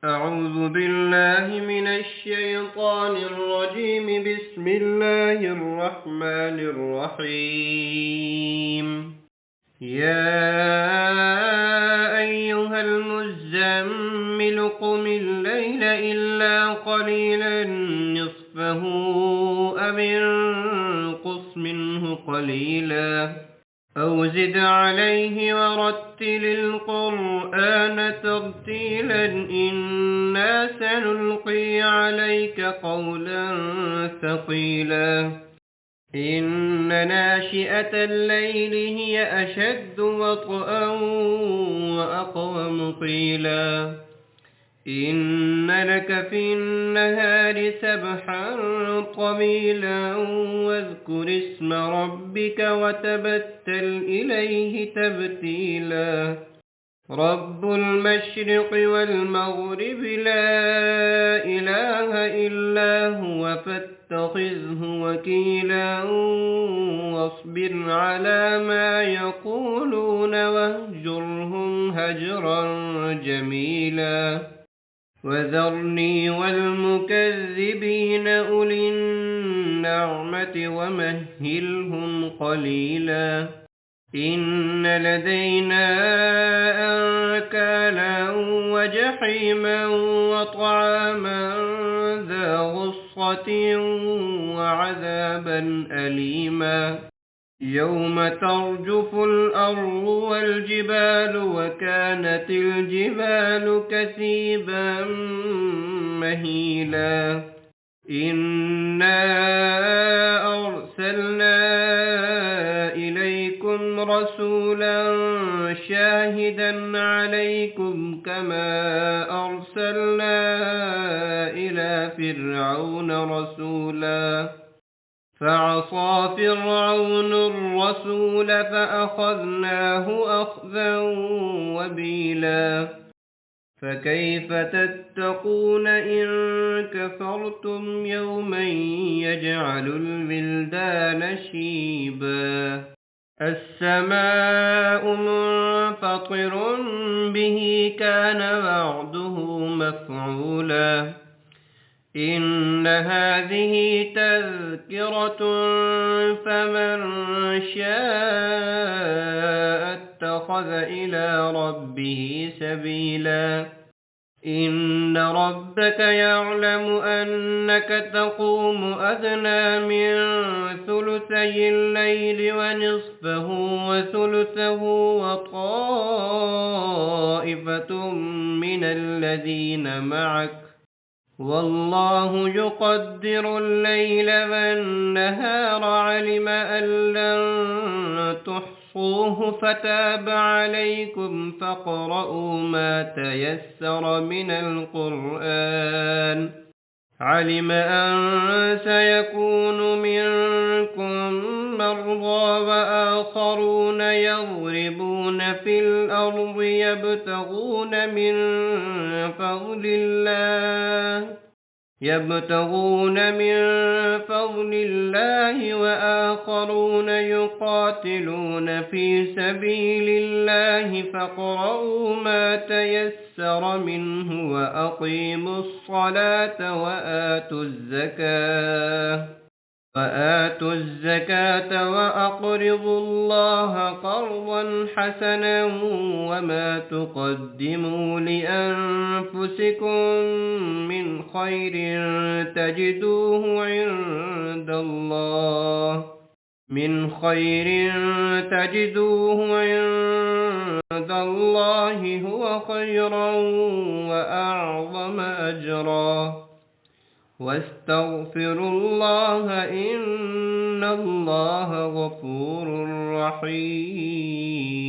أعوذ بالله من الشيطان الرجيم. بسم الله الرحمن الرحيم. يا أيها المزمل قم الليل إلا قليلا نصفه أو انقص منه قليلا أو زد عليه ورتل القرآن ترتيلا إنا سنلقي عليك قولا ثقيلا إن ناشئة الليل هي أشد وطئا وأقوم قيلا إن لك في النهار سبحا طويلا واذكر اسم ربك وتبتل إليه تبتيلا رب المشرق والمغرب لا إله إلا هو فاتخذه وكيلا واصبر على ما يقولون واهجرهم هجرا جميلا وذرني والمكذبين أولي النعمة ومهلهم قليلا إن لدينا أنكالا وجحيما وطعاما ذا غصة وعذابا أليما يوم ترجف الأرض والجبال وكانت الجبال كثيبا مهيلا إنا أرسلنا إليكم رسولا شاهدا عليكم كما أرسلنا إلى فرعون رسولا فعصى فرعون الرسول فأخذناه أخذا وبيلا فكيف تتقون إن كفرتم يوما يجعل الولدان شيبا السماء منفطر به كان وعده مفعولا إن هذه تذكرة فمن شاء اتخذ إلى ربه سبيلا إن ربك يعلم أنك تقوم أدنى من ثلثي الليل ونصفه وثلثه وطائفة من الذين معك والله يقدر الليل والنهار علم أن لن تحصوه فتاب عليكم فاقرؤوا ما تيسر من القرآن علم أن سيكون منكم مرضى وآخرون يضربون في الأرض يبتغون من فضل الله وآخرون يقاتلون في سبيل الله فاقرؤوا ما تيسر منه وأقيموا الصلاة وآتوا الزكاة وأقرضوا الله قرضا حسنا وما تقدموا لأنفسكم من خير تجدوه عند الله هو خيرا وأعظم أجرا واستغفروا الله إن الله غفور رحيم.